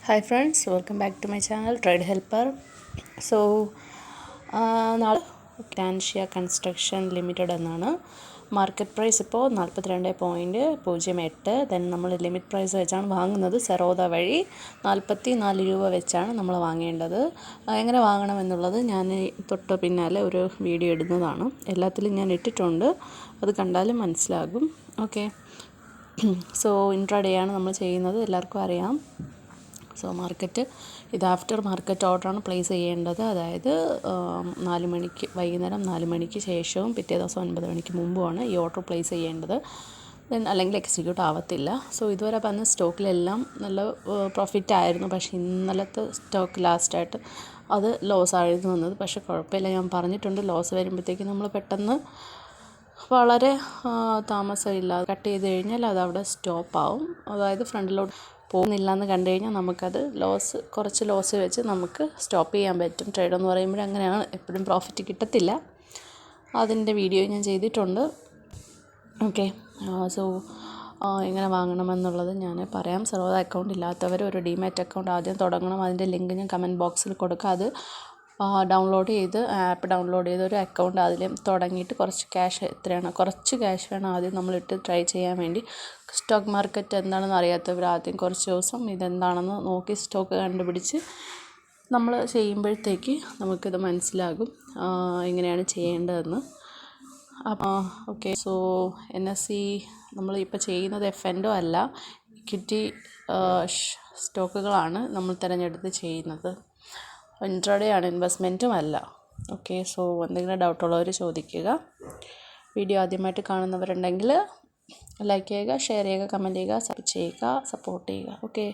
Hi friends, welcome back to my channel Trade Helper. So നാളെ ഗ്രാൻഷ്യ construction limited എന്നാണ് market price ഇപ്പോൾ 42.08. Then നമ്മൾ limit price വെച്ചാണ് വാങ്ങുന്നത്. സെറോദ വഴി 44 രൂപ വെച്ചാണ് നമ്മൾ വാങ്ങേണ്ടത്. എങ്ങനെ വാങ്ങണമെന്നുള്ളത് ഞാൻ തൊട്ട് പിന്നാലെ ഒരു വീഡിയോ ഇടുന്നതാണ്. എല്ലാത്തിലും ഞാൻ ഇട്ടിട്ടുണ്ട്, അത് കണ്ടാലും മനസ്സിലാകും. ഓക്കെ, സോ ഇൻട്രാഡേ ആണ് നമ്മൾ ചെയ്യുന്നത്, എല്ലാവർക്കും അറിയാം. സോ മാർക്കറ്റ് ഇത് ആഫ്റ്റർ മാർക്കറ്റ് ഓർഡറാണ് പ്ലേസ് ചെയ്യേണ്ടത്. അതായത് 4 മണിക്ക്, വൈകുന്നേരം 4 മണിക്ക് ശേഷവും പിറ്റേ ദിവസം 9 മണിക്ക് മുമ്പുമാണ് ഈ ഓർഡർ പ്ലേസ് ചെയ്യേണ്ടത്. അല്ലെങ്കിൽ എക്സിക്യൂട്ട് ആവത്തില്ല. സോ ഇതുവരെ വന്ന സ്റ്റോക്കിലെല്ലാം നല്ല പ്രോഫിറ്റ് ആയിരുന്നു. പക്ഷേ ഇന്നലത്തെ സ്റ്റോക്ക് ലാസ്റ്റായിട്ട് അത് ലോസ് ആയിരുന്നു വന്നത്. പക്ഷേ കുഴപ്പമില്ല, ഞാൻ പറഞ്ഞിട്ടുണ്ട് ലോസ് വരുമ്പോഴത്തേക്ക് നമ്മൾ പെട്ടെന്ന് വളരെ താമസമില്ലാതെ കട്ട് ചെയ്ത് കഴിഞ്ഞാൽ അത് അവിടെ സ്റ്റോപ്പാവും. അതായത് ഫ്രണ്ടിലോട്ട് പോകുന്നില്ല എന്ന് കണ്ടു കഴിഞ്ഞാൽ നമുക്കത് കുറച്ച് ലോസ് വെച്ച് നമുക്ക് സ്റ്റോപ്പ് ചെയ്യാൻ പറ്റും. ട്രേഡ് എന്ന് പറയുമ്പോൾ അങ്ങനെയാണ്, എപ്പോഴും പ്രോഫിറ്റ് കിട്ടത്തില്ല. അതിൻ്റെ വീഡിയോ ഞാൻ ചെയ്തിട്ടുണ്ട്. ഓക്കെ, സോ എങ്ങനെ വാങ്ങണമെന്നുള്ളത് ഞാൻ പറയാം. സെറോദ അക്കൗണ്ട് ഇല്ലാത്തവർ ഒരു ഡിമാറ്റ് അക്കൗണ്ട് ആദ്യം തുടങ്ങണം. അതിൻ്റെ ലിങ്ക് ഞാൻ കമൻറ്റ് ബോക്സിൽ കൊടുക്കാം. അത് ആപ്പ് ഡൗൺലോഡ് ചെയ്ത് ഒരു അക്കൗണ്ട് അതിൽ തുടങ്ങിയിട്ട് കുറച്ച് ക്യാഷ് വേണം ആദ്യം നമ്മളിട്ട് ട്രൈ ചെയ്യാൻ വേണ്ടി. സ്റ്റോക്ക് മാർക്കറ്റ് എന്താണെന്ന് അറിയാത്തവർ ആദ്യം കുറച്ച് ദിവസം ഇതെന്താണെന്ന് നോക്കി സ്റ്റോക്ക് കണ്ടുപിടിച്ച് നമ്മൾ ചെയ്യുമ്പോഴത്തേക്ക് നമുക്കിത് മനസ്സിലാകും എങ്ങനെയാണ് ചെയ്യേണ്ടതെന്ന്. ഓക്കെ, സോ NSE നമ്മളിപ്പോൾ ചെയ്യുന്നത് F&O അല്ല, ഇക്വിറ്റി സ്റ്റോക്കുകളാണ് നമ്മൾ തിരഞ്ഞെടുത്ത് ചെയ്യുന്നത്. ഇൻട്രാഡേ ആണ്, ഇൻവെസ്റ്റ്മെൻറ്റും അല്ല. ഓക്കെ, സോ എന്തെങ്കിലും ഡൗട്ടുള്ളവർ ചോദിക്കുക. വീഡിയോ ആദ്യമായിട്ട് കാണുന്നവരുണ്ടെങ്കിൽ ലൈക്ക് ചെയ്യുക, ഷെയർ ചെയ്യുക, കമൻറ്റ് ചെയ്യുക, സപ്പോർട്ട് ചെയ്യുക. Okay,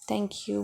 thank you.